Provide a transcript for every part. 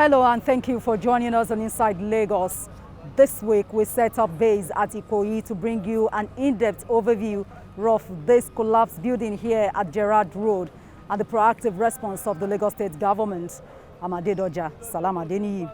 Hello and thank you for joining us on Inside Lagos. This week we set up base at Ikoyi to bring you an in-depth overview of this collapsed building here at Gerrard Road and the proactive response of the Lagos State government. I'm Adedoja Salam Adeniyi.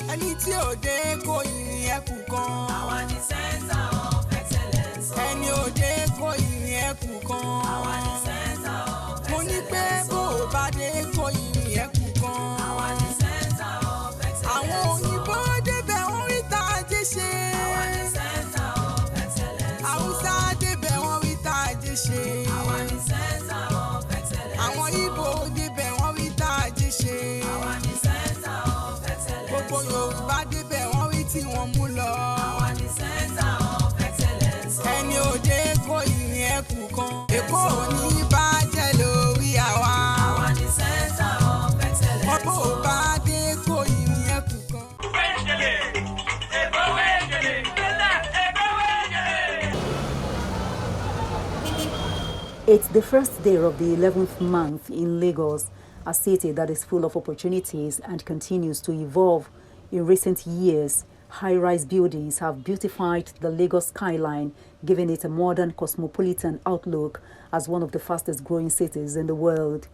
Ẹni tí ò dé Ikoyi ẹkù kan. Àwa ni center of excellence. Ẹni ò dé Ikoyi ẹkù kan. Àwa ni center of excellence. Mo ní pé bó o bá dé Ikoyi ẹkù kan. Àwa ni center of excellence. Àwọn òyìnbó débẹ̀ wọ́n rí tá a jẹ́ ṣe. Àwa ni center of excellence. Haúsá débẹ̀ wọ́n rí tá a jẹ́ ṣe. Àwa ni center of excellence. Àwọn Ìgbò débẹ̀ wọ́n rí tá a jẹ́ ṣe. Àwa ni center of excellence. Gbogbo Yorùbá débẹ̀ wọ́n rí tí wọ́n mú lọ. Àwa ni center of excellence. Ẹni ò dé Ikoyi ẹkù kan. Èkó ò ní bàjẹ́ lórí àwa. Àwa ni center of excellence. Ọ̀pọ̀ ò bá dé Ikoyi ẹkù kan. It's the first day of the 11th month in Lagos, a city that is full of opportunities and continues to evolve. In recent years, high-rise buildings have beautified the Lagos skyline, giving it a modern cosmopolitan outlook as one of the fastest-growing cities in the world.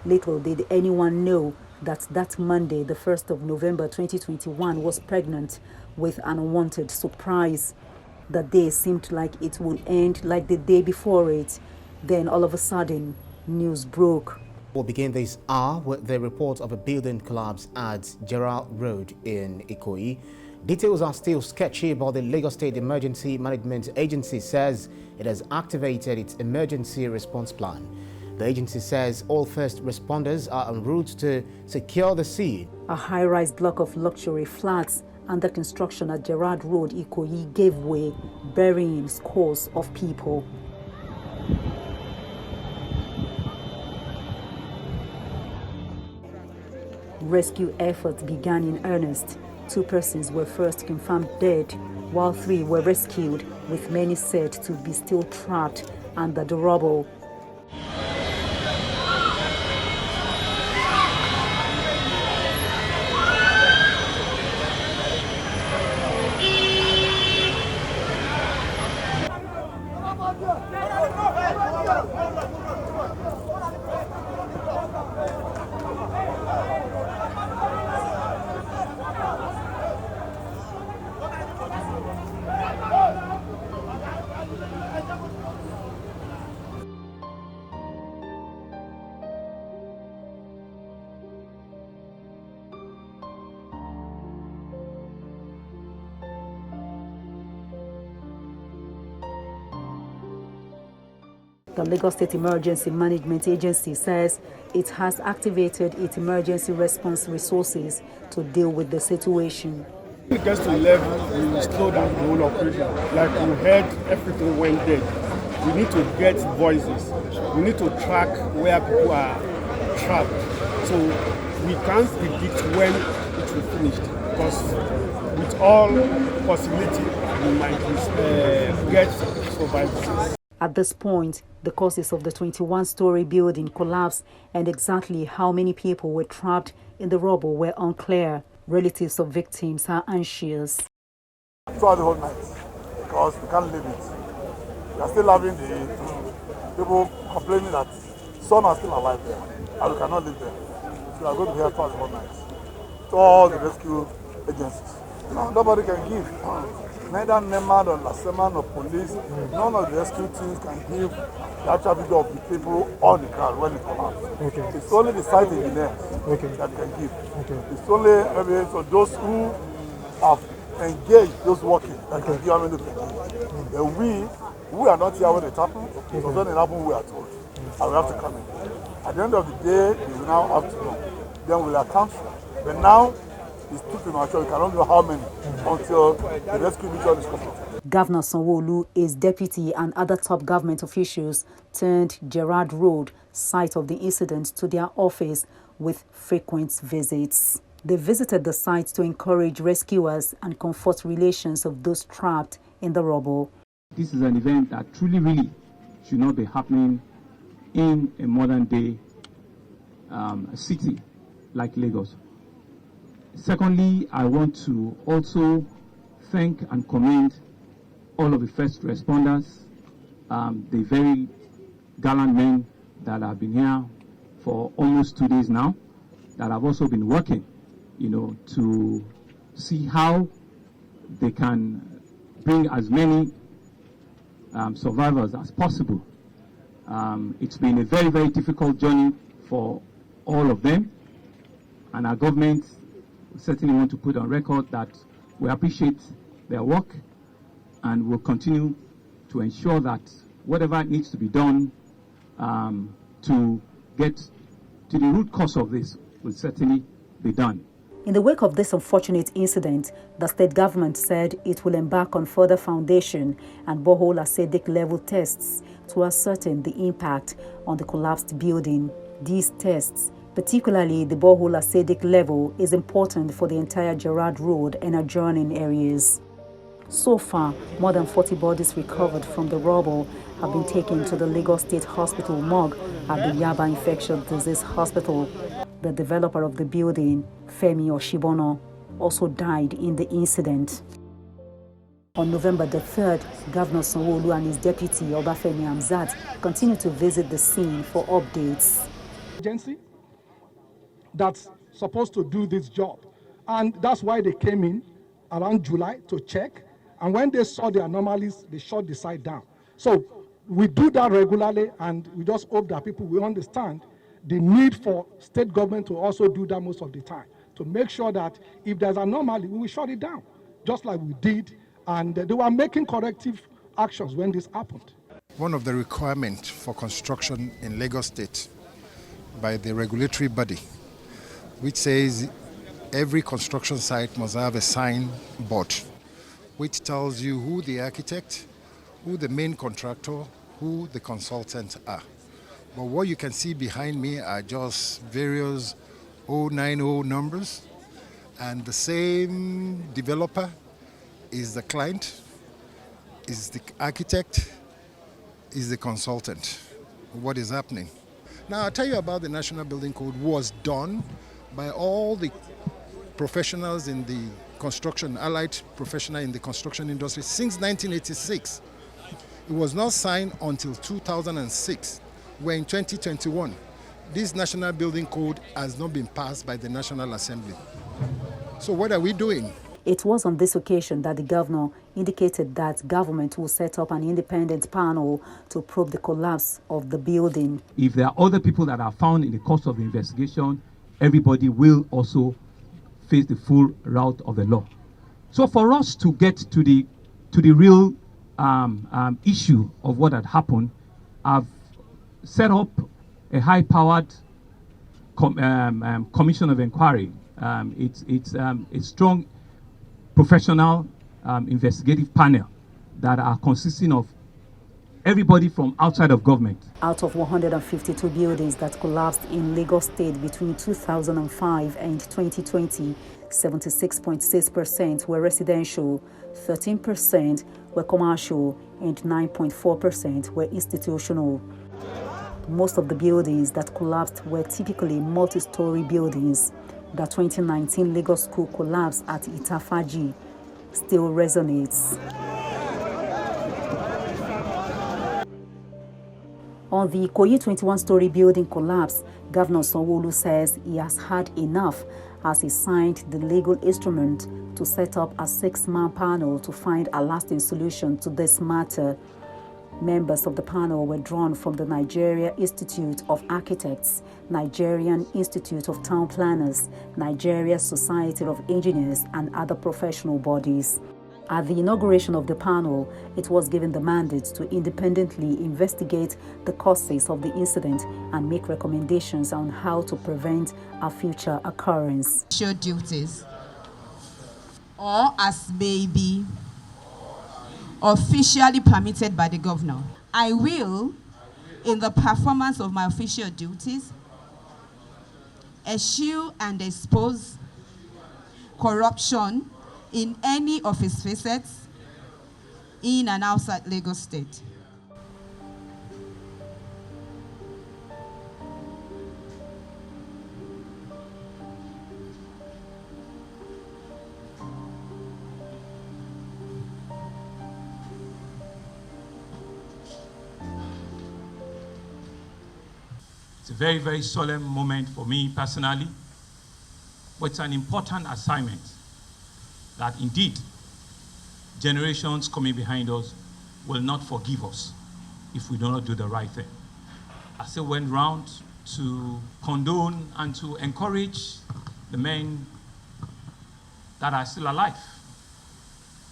Little did anyone know that Monday, the 1st of November 2021, was pregnant with an unwanted surprise. The day seemed like it would end like the day before it. Then all of a sudden, news broke. We'll begin this hour with the report of a building collapse at Gerrard Road in Ikoyi. Details are still sketchy, but the Lagos State Emergency Management Agency says it has activated its emergency response plan. The agency says all first responders are en route to secure the scene. A high-rise block of luxury flats under construction at Gerrard Road, Ikoyi, gave way, burying scores of people. Rescue efforts began in earnest. 2 persons were first confirmed dead, while 3 were rescued, with many said to be still trapped under the rubble. The Lagos State Emergency Management Agency says it has activated its emergency response resources to deal with the situation. When it gets to 11, we will slow down the whole operation. Like we heard, everything went dead. We need to get voices. We need to track where people are trapped. So we can't predict when it will finish. Because with all possibility, we might get survivors. At this point, the causes of the 21-story building collapse and exactly how many people were trapped in the rubble were unclear. Relatives of victims are anxious. Throughout the whole night, because we can't leave it. We are still having the people complaining that some are still alive there, and we cannot live there. So we are going to be here throughout the whole night. To all the rescue agencies. No, nobody can give. Neither NEMA nor LASEMA nor police, none of the rescue teams can give the actual figure of the people on the ground when it collapses. Okay. It's only the site engineers that can give. Okay. It's only maybe for those who have engaged those working that can give how many they can give. Then we are not here when it happens, so when it happens we are told. And we have to come in. At the end of the day, we will now have to know. Then we'll account for it. But now, it's too premature. We cannot know how many until the rescue mission is completed. Governor Sanwo-Olu, his deputy and other top government officials turned Gerrard Road, site of the incident, to their office with frequent visits. They visited the site to encourage rescuers and comfort relations of those trapped in the rubble. This is an event that really should not be happening in a modern day city. like Lagos. Secondly, I want to also thank and commend all of the first responders, the very gallant men that have been here for almost 2 days now, that have also been working, to see how they can bring as many survivors as possible. It's been a very, very difficult journey for all of them, and our government certainly want to put on record that we appreciate their work and will continue to ensure that whatever needs to be done to get to the root cause of this will certainly be done. In the wake of this unfortunate incident, the state government said it will embark on further foundation and borehole acidic level tests to ascertain the impact on the collapsed building. These tests, particularly the borehole acidic level, is important for the entire Gerrard Road and adjoining areas. So far, more than 40 bodies recovered from the rubble have been taken to the Lagos State Hospital morgue at the Yaba Infectious Disease Hospital. The developer of the building, Femi Oshibono, also died in the incident. On November the 3rd, Governor Sanwo-Olu and his deputy, Obafemi Hamzat, continued to visit the scene for updates. Agency that's supposed to do this job, and that's why they came in around July to check, and when they saw the anomalies, they shut the site down. So we do that regularly, and we just hope that people will understand the need for state government to also do that most of the time, to make sure that if there's an anomaly, we will shut it down, just like we did, and they were making corrective actions when this happened. One of the requirements for construction in Lagos State by the regulatory body, which says every construction site must have a signboard, which tells you who the architect, who the main contractor, who the consultants are. But what you can see behind me are just various 090 numbers, and the same developer is the client, is the architect, is the consultant. What is happening? Now I'll tell you about the National Building Code was done by all the professionals in the construction, allied professional in the construction industry since 1986. It was not signed until 2006. We're in 2021. This National Building Code has not been passed by the National Assembly. So what are we doing? It was on this occasion that the governor indicated that government will set up an independent panel to probe the collapse of the building. If there are other people that are found in the course of the investigation, everybody will also face the full route of the law. So for us to get to the real issue of what had happened, I've set up a high-powered commission of inquiry. It's a strong professional investigative panel that are consisting of everybody from outside of government. Out of 152 buildings that collapsed in Lagos State between 2005 and 2020, 76.6% were residential, 13% were commercial, and 9.4% were institutional. Most of the buildings that collapsed were typically multi-story buildings. The 2019 Lagos school collapse at Itafaji still resonates. On the Ikoyi 21-story building collapse, Governor Sanwo-Olu says he has had enough as he signed the legal instrument to set up a 6-man panel to find a lasting solution to this matter. Members of the panel were drawn from the Nigeria Institute of Architects, Nigerian Institute of Town Planners, Nigeria Society of Engineers, and other professional bodies. At the inauguration of the panel, it was given the mandate to independently investigate the causes of the incident and make recommendations on how to prevent a future occurrence. Duties, or as may be officially permitted by the governor. I will, in the performance of my official duties, eschew and expose corruption in any of its facets in and outside Lagos State. It's a very, very solemn moment for me personally, but it's an important assignment that indeed generations coming behind us will not forgive us if we do not do the right thing. I still went round to condone and to encourage the men that are still alive,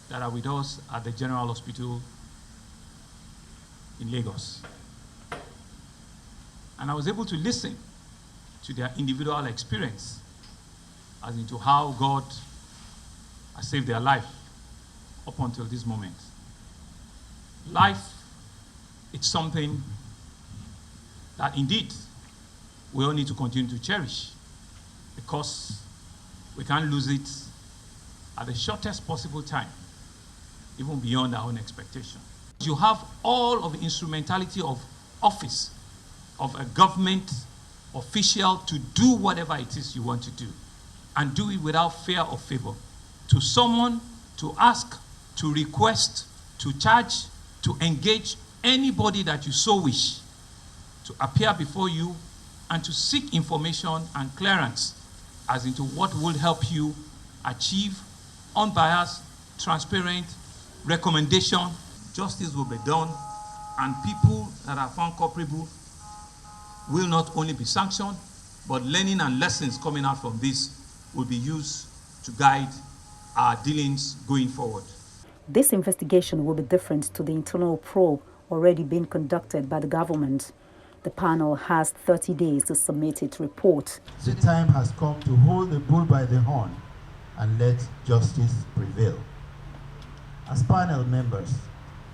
that are with us at the General Hospital in Lagos. And I was able to listen to their individual experience as into how God has saved their life up until this moment. Life, it's something that indeed we all need to continue to cherish, because we can't lose it at the shortest possible time, even beyond our own expectation. You have all of the instrumentality of office, of a government official to do whatever it is you want to do, and do it without fear or favor. To someone to ask, to request, to charge, to engage anybody that you so wish to appear before you and to seek information and clearance as into what will help you achieve unbiased, transparent recommendation. Justice will be done, and people that are found culpable will not only be sanctioned, but learning and lessons coming out from this will be used to guide our dealings going forward. This investigation will be different to the internal probe already being conducted by the government. The panel has 30 days to submit its report. The time has come to hold the bull by the horn and let justice prevail. As panel members,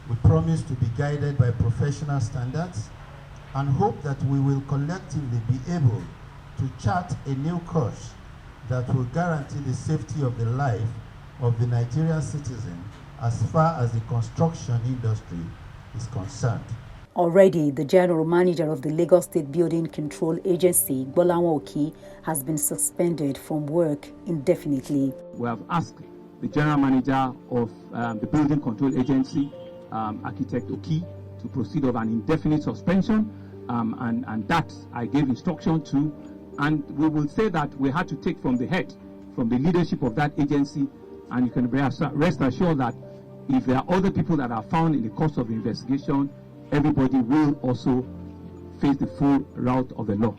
we promise to be guided by professional standards and hope that we will collectively be able to chart a new course that will guarantee the safety of the life of the Nigerian citizen as far as the construction industry is concerned. Already, the general manager of the Lagos State Building Control Agency, Gbolahan Oki, has been suspended from work indefinitely. We have asked the general manager of the Building Control Agency, Architect Oki, to proceed of an indefinite suspension, and that I gave instruction to. And we will say that we had to take from the head, from the leadership of that agency, and you can rest assured that if there are other people that are found in the course of the investigation, everybody will also face the full route of the law.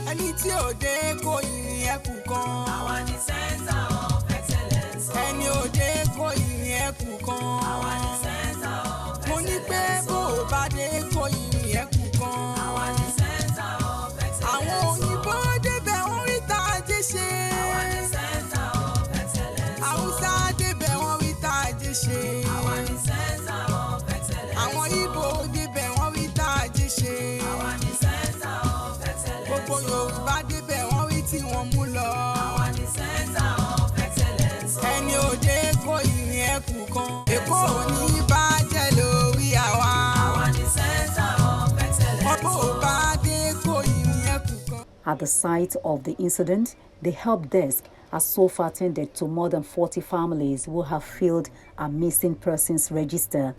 Ẹni tí ò dé Ikoyi ẹkùn kan. Àwa ni center of excellence. Ẹni ò dé Ikoyi ẹkùn kan. Àwa ni center of excellence. Mo ní pé bó o bá dé Ikoyi ẹkùn kan. Àwa ni center of excellence. Àwọn òyìnbó débẹ̀ wọ́n rí tá a jẹ́ ṣe. Àwa ni center of excellence. Haúsá débẹ̀ wọ́n rí tá a jẹ́ ṣe. Àwa ni center of excellence. Àwọn Ìgbò débẹ̀ wọ́n rí tá a jẹ́ ṣe. Àwa ni center of excellence. Gbogbo Yorùbá débẹ̀ wọ́n rí tí wọ́n mú lọ. Àwa ni center of excellence. Ẹni ò dé Ikoyi ẹkùn kan. Èkó ò ní bàjẹ́ lórí àwa. Àwa ni center of excellence. Ọ̀pọ̀ ò bá dé Ikoyi ẹkùn kan. At the site of the incident, the help desk has so far attended to more than 40 families who have filled a missing persons register.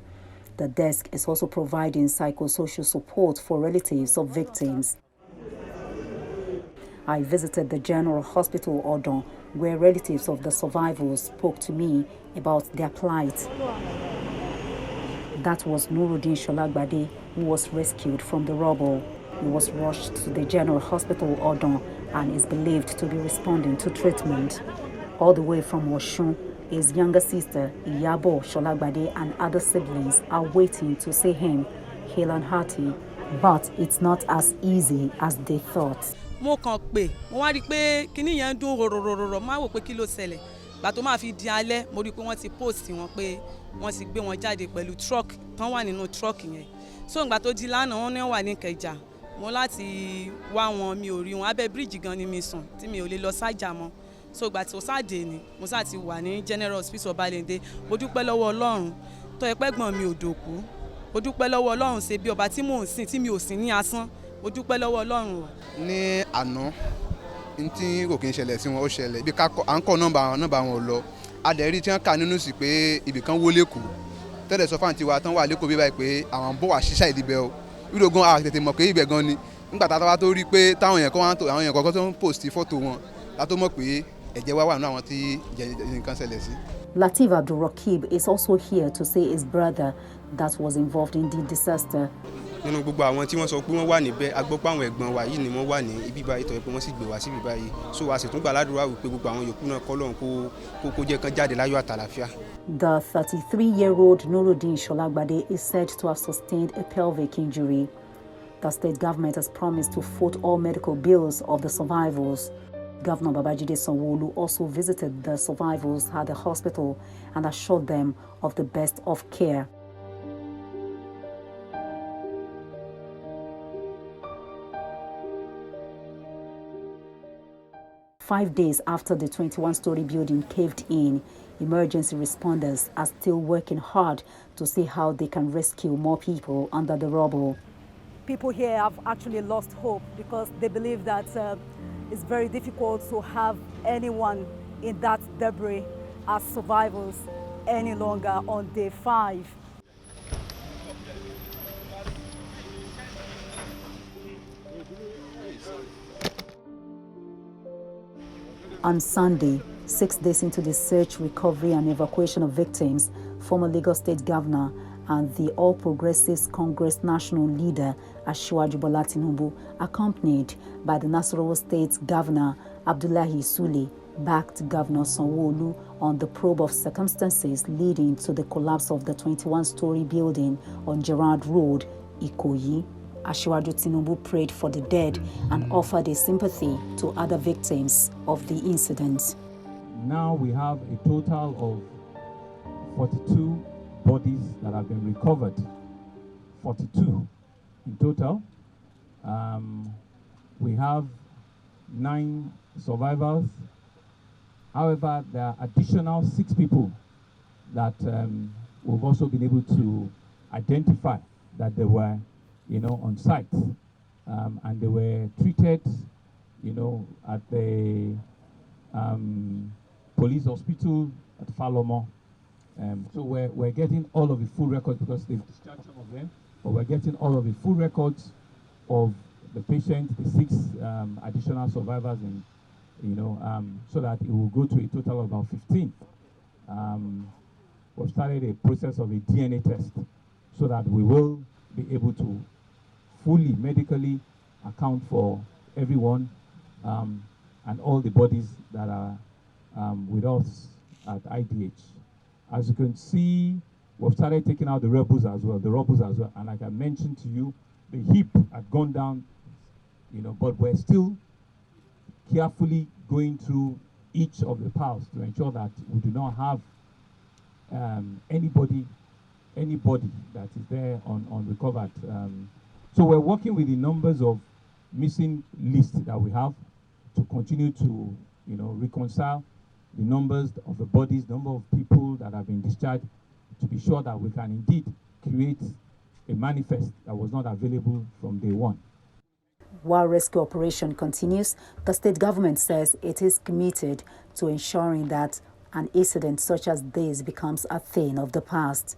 The desk is also providing psychosocial support for relatives of victims. I visited the General Hospital Odon, where relatives of the survivors spoke to me about their plight. That was Nuruddin Sholagbade, who was rescued from the rubble. He was rushed to the General Hospital Odon and is believed to be responding to treatment. All the way from Oshun, his younger sister, Iyabo Sholagbade, and other siblings are waiting to see him, hale and hearty. But it's not as easy as they thought. Mo kàn pé mo wá rí pé kíní yẹn dún rorororo máa wò pé kí ló ṣẹlẹ̀ gbà tó máa fi di alẹ́ mo rí pé wọ́n ti post wọn pé wọ́n ti gbé wọn jáde pẹ̀lú truck tán wà nínú truck yẹn so ìgbà tó di lánàá wọ́n ní wà ní Ìkẹjà mo láti wá wọn mi ò rí wọn abẹ́ bíríìjì gan ni mi sùn tí mi ò lè lọ sájà mọ́ so ìgbà tí ó sáde ni mo sá ti wà ní General Hospital Balende mo dúpẹ́ lọ́wọ́ Ọlọ́run tó ẹ pẹ́gbọ́n mi ò dòkú mo dúpẹ́ lọ́wọ́ Ọlọ́run ṣe bí ọba tí mò ń sìn tí mi ò sìn ní asán mo dúpẹ́ lọ́wọ́ Ọlọ́run o. Ní àná tí kò kí n ṣẹlẹ̀ sí wọn ó ṣẹlẹ̀ bí à ń kọ́ nọ́mbà wọn ò lọ adẹ̀rí tí wọ́n kà nínú sí pé ibìkan wó lẹ́kọ̀ọ́ tẹ́lẹ̀ sọ fáwọn tiwa tán wà lẹ́kọ̀ọ́ bí báyìí pé àwọn bó wà ṣiṣẹ́ ìdíbẹ̀ o wíwò gan a tètè mọ̀ pé ibẹ̀ gan ni nígbà tá a wá tó rí pé táwọn èèyàn kan wá tó àwọn èèyàn kọ̀ọ̀kan tó ń post fọ́tò wọn la tó mọ̀ pé ẹ̀jẹ̀ wá wà nínú àwọn tí nǹkan ṣẹlẹ̀ sí. Lateef Abdulrakib is also here to say his brother that was involved in the disaster. Nínú gbogbo àwọn tí wọ́n sọ pé wọ́n wà níbẹ̀ a gbọ́ pé àwọn ẹ̀gbọ́n wa yìí ni wọ́n wà ní ibi báyìí tó yẹ pé wọ́n sì gbé wá síbi báyìí so a sì tún gbà ládùúrà wípé gbogbo àwọn yòókù náà k'Ọlọ́run kó jẹ́ kán jáde láyọ̀ àtàlàfíà. The 33-year-old Nuruddin Sholagbade is said to have sustained a pelvic injury. The state government has promised to foot all medical bills of the survivors. Governor Babajide Sanwo-Olu also visited the survivors at the hospital and assured them of the best of care. Five days after the 21-story building caved in, emergency responders are still working hard to see how they can rescue more people under the rubble. People here have actually lost hope because they believe that it's very difficult to have anyone in that debris as survivors any longer on day 5. On Sunday, 6 days into the search, recovery and evacuation of victims, former Lagos State Governor and the All Progressives Congress national leader Asiwaju Bola Tinubu, accompanied by the Nasarawa State Governor Abdullahi Sule, backed Governor Sanwo-Olu on the probe of circumstances leading to the collapse of the 21-story building on Gerard Road, Ikoyi. Asiwaju Tinubu prayed for the dead and offered his sympathy to other victims of the incident. Now we have a total of 42 bodies that have been recovered. 42 in total. We have 9 survivors. However, there are additional 6 people that we've also been able to identify that they were, on site, and they were treated, at the police hospital at Falomo. So we're getting all of the full records because they've discharged some of them, but we're getting all of the full records of the patient, the 6 additional survivors, and so that it will go to a total of about 15. We've started a process of a DNA test so that we will be able to fully medically account for everyone and all the bodies that are with us at IDH. As you can see, we've started taking out the rubbles as well, and like I mentioned to you, the heap had gone down, but we're still carefully going through each of the piles to ensure that we do not have anybody that is there on recovered. So we're working with the numbers of missing lists that we have to continue to, reconcile the numbers of the bodies, number of people that have been discharged, to be sure that we can indeed create a manifest that was not available from day one. While rescue operation continues, the state government says it is committed to ensuring that an incident such as this becomes a thing of the past.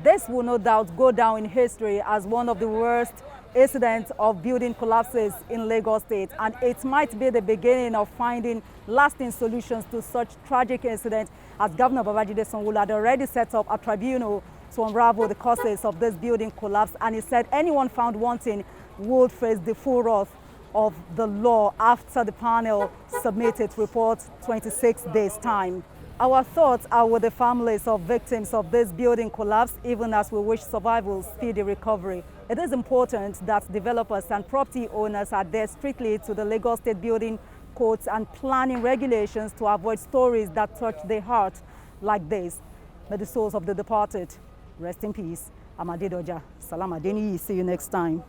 This will no doubt go down in history as one of the worst incidents of building collapses in Lagos State, and it might be the beginning of finding lasting solutions to such tragic incidents, as Governor Babajide Sanwo-Olu had already set up a tribunal to unravel the causes of this building collapse, and he said anyone found wanting would face the full wrath of the law after the panel submitted its report 26 days' time. Our thoughts are with the families of victims of this building collapse, even as we wish survivors speedy recovery. It is important that developers and property owners adhere strictly to the Lagos State building codes and planning regulations to avoid stories that touch the heart like this. May the souls of the departed rest in peace. I'm Adedoja. Salam Adeniyi. See you next time.